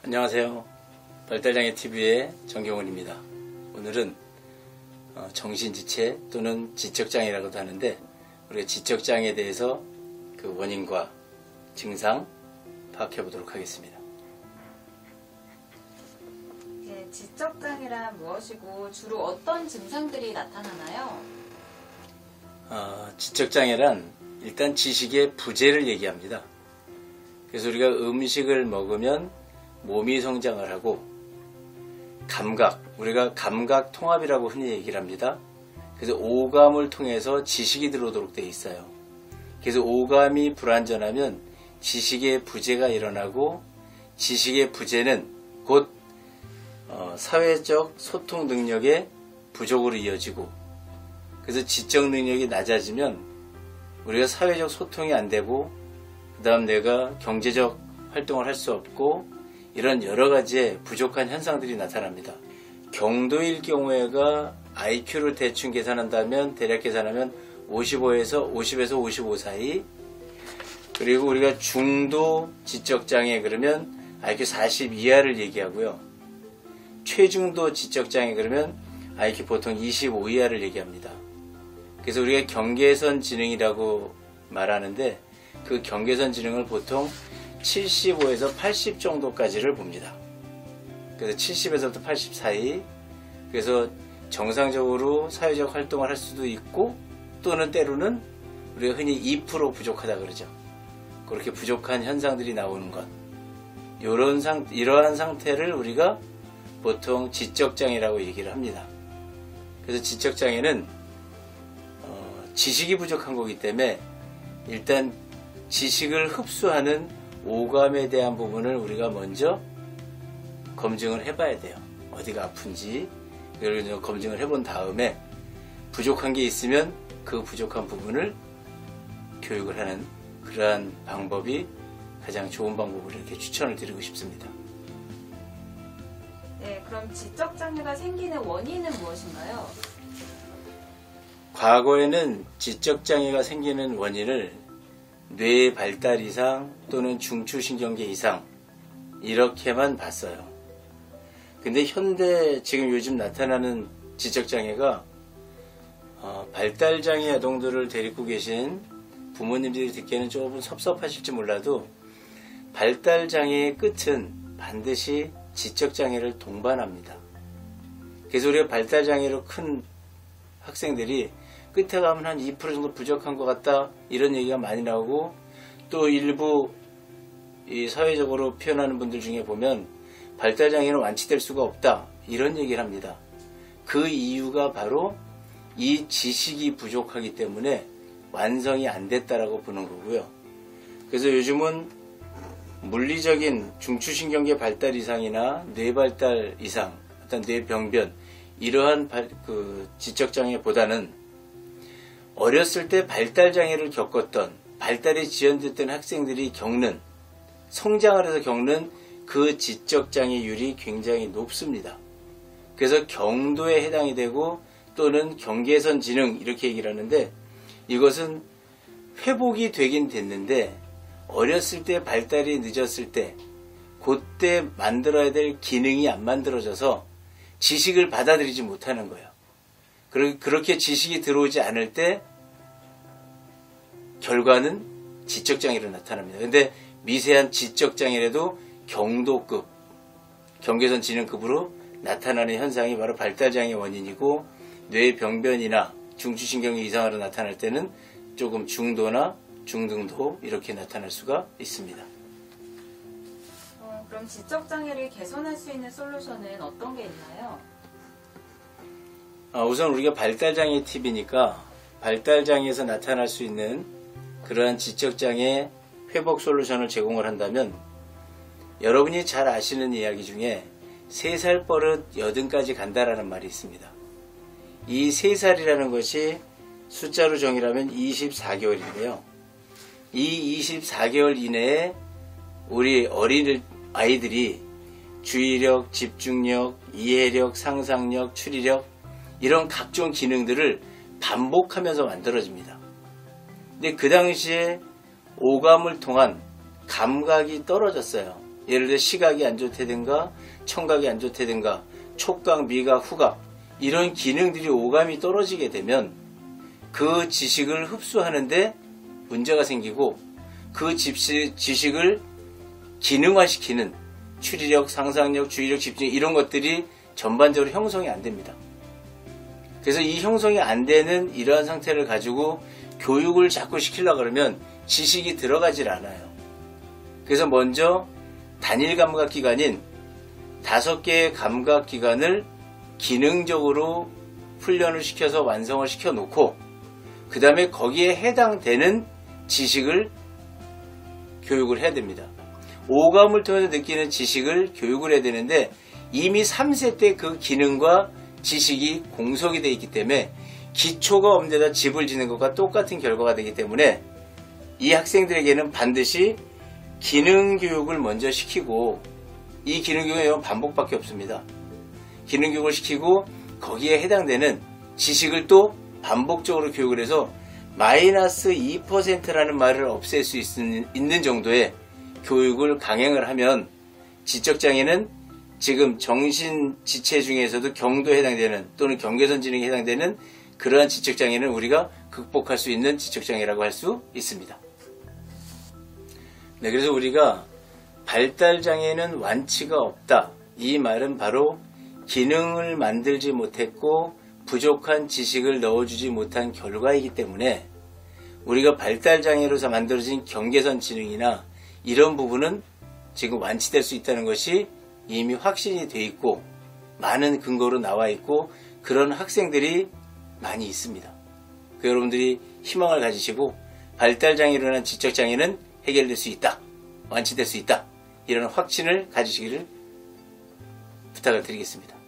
안녕하세요. 발달장애TV의 정경훈입니다. 오늘은 정신지체 또는 지적장애라고도 하는데, 우리가 지적장애에 대해서 그 원인과 증상 파악해 보도록 하겠습니다. 네, 지적장애란 무엇이고 주로 어떤 증상들이 나타나나요? 지적장애란 일단 지식의 부재를 얘기합니다. 그래서 우리가 음식을 먹으면 몸이 성장을 하고, 감각, 우리가 감각 통합이라고 흔히 얘기를 합니다. 그래서 오감을 통해서 지식이 들어오도록 되어 있어요. 그래서 오감이 불완전하면 지식의 부재가 일어나고, 지식의 부재는 곧 사회적 소통 능력의 부족으로 이어지고, 그래서 지적 능력이 낮아지면 우리가 사회적 소통이 안 되고, 그 다음 내가 경제적 활동을 할 수 없고, 이런 여러 가지의 부족한 현상들이 나타납니다. 경도일 경우에가 IQ를 대충 계산한다면, 대략 계산하면 50에서 55 사이, 그리고 우리가 중도 지적장애 그러면 IQ 40 이하를 얘기하고요. 최중도 지적장애 그러면 IQ 보통 25 이하를 얘기합니다. 그래서 우리가 경계선 지능이라고 말하는데, 그 경계선 지능을 보통 75에서 80 정도까지를 봅니다. 그래서 70에서부터 80 사이, 그래서 정상적으로 사회적 활동을 할 수도 있고, 또는 때로는 우리가 흔히 2% 부족하다 그러죠. 그렇게 부족한 현상들이 나오는 것, 이러한 상태를 우리가 보통 지적장애라고 얘기를 합니다. 그래서 지적장애는 지식이 부족한 거기 때문에 일단 지식을 흡수하는 오감에 대한 부분을 우리가 먼저 검증을 해봐야 돼요. 어디가 아픈지 이걸 검증을 해본 다음에 부족한 게 있으면 그 부족한 부분을 교육을 하는 그러한 방법이 가장 좋은 방법으로 이렇게 추천을 드리고 싶습니다. 네, 그럼 지적장애가 생기는 원인은 무엇인가요? 과거에는 지적장애가 생기는 원인을 뇌 발달 이상 또는 중추신경계 이상 이렇게만 봤어요. 근데 현대 지금 요즘 나타나는 지적장애가 발달장애 아동들을 데리고 계신 부모님들이 듣기에는 조금 섭섭하실지 몰라도, 발달장애의 끝은 반드시 지적장애를 동반합니다. 그래서 우리가 발달장애로 큰 학생들이 끝에 가면 한 2% 정도 부족한 것 같다, 이런 얘기가 많이 나오고, 또 일부 이 사회적으로 표현하는 분들 중에 보면 발달장애는 완치될 수가 없다, 이런 얘기를 합니다. 그 이유가 바로 이 지식이 부족하기 때문에 완성이 안 됐다라고 보는 거고요. 그래서 요즘은 물리적인 중추신경계 발달 이상이나 뇌 발달 이상, 어떤 뇌병변, 이러한 지적장애보다는 어렸을 때 발달장애를 겪었던, 발달이 지연됐던 학생들이 겪는, 성장을 해서 겪는 그 지적장애율이 굉장히 높습니다. 그래서 경도에 해당이 되고, 또는 경계선 지능 이렇게 얘기를 하는데, 이것은 회복이 되긴 됐는데 어렸을 때 발달이 늦었을 때 그때 만들어야 될 기능이 안 만들어져서 지식을 받아들이지 못하는 거예요. 그렇게 지식이 들어오지 않을 때 결과는 지적장애로 나타납니다. 근데 미세한 지적장애라도 경도급, 경계선 지능급으로 나타나는 현상이 바로 발달장애 원인이고, 뇌병변이나 중추신경계 이상으로 나타날 때는 조금 중도나 중등도 이렇게 나타날 수가 있습니다. 그럼 지적장애를 개선할 수 있는 솔루션은 어떤 게 있나요? 우선 우리가 발달장애 팁이니까 발달장애에서 나타날 수 있는 그러한 지적장애 회복 솔루션을 제공을 한다면, 여러분이 잘 아시는 이야기 중에 3살 버릇 80까지 간다라는 말이 있습니다. 이 3살이라는 것이 숫자로 정의하면 24개월인데요. 이 24개월 이내에 우리 어린 아이들이 주의력, 집중력, 이해력, 상상력, 추리력, 이런 각종 기능들을 반복하면서 만들어집니다. 근데 그 당시에 오감을 통한 감각이 떨어졌어요. 예를 들어 시각이 안 좋다든가 청각이 안 좋다든가 촉각, 미각, 후각 이런 기능들이 오감이 떨어지게 되면 그 지식을 흡수하는데 문제가 생기고 그 지식을 기능화시키는 추리력, 상상력, 주의력, 집중력 이런 것들이 전반적으로 형성이 안 됩니다. 그래서 이 형성이 안 되는 이러한 상태를 가지고 교육을 자꾸 시키려고 그러면 지식이 들어가질 않아요. 그래서 먼저 단일 감각기관인 5개의 감각기관을 기능적으로 훈련을 시켜서 완성을 시켜놓고 그 다음에 거기에 해당되는 지식을 교육을 해야 됩니다. 오감을 통해서 느끼는 지식을 교육을 해야 되는데 이미 3세 때 그 기능과 지식이 공석이 되어 있기 때문에 기초가 없는 데다 집을 짓는 것과 똑같은 결과가 되기 때문에 이 학생들에게는 반드시 기능 교육을 먼저 시키고 이 기능 교육은 반복밖에 없습니다. 기능 교육을 시키고 거기에 해당되는 지식을 또 반복적으로 교육을 해서 마이너스 2%라는 말을 없앨 수 있는 정도의 교육을 강행을 하면 지적장애는 지금 정신지체 중에서도 경도에 해당되는 또는 경계선 지능에 해당되는 그러한 지적장애는 우리가 극복할 수 있는 지적장애라고 할 수 있습니다. 네, 그래서 우리가 발달장애는 완치가 없다. 이 말은 바로 기능을 만들지 못했고 부족한 지식을 넣어주지 못한 결과이기 때문에 우리가 발달장애로서 만들어진 경계선 지능이나 이런 부분은 지금 완치될 수 있다는 것이 이미 확신이 돼 있고 많은 근거로 나와 있고 그런 학생들이 많이 있습니다. 여러분들이 희망을 가지시고 발달장애로 인한 지적장애는 해결될 수 있다. 완치될 수 있다. 이런 확신을 가지시기를 부탁을 드리겠습니다.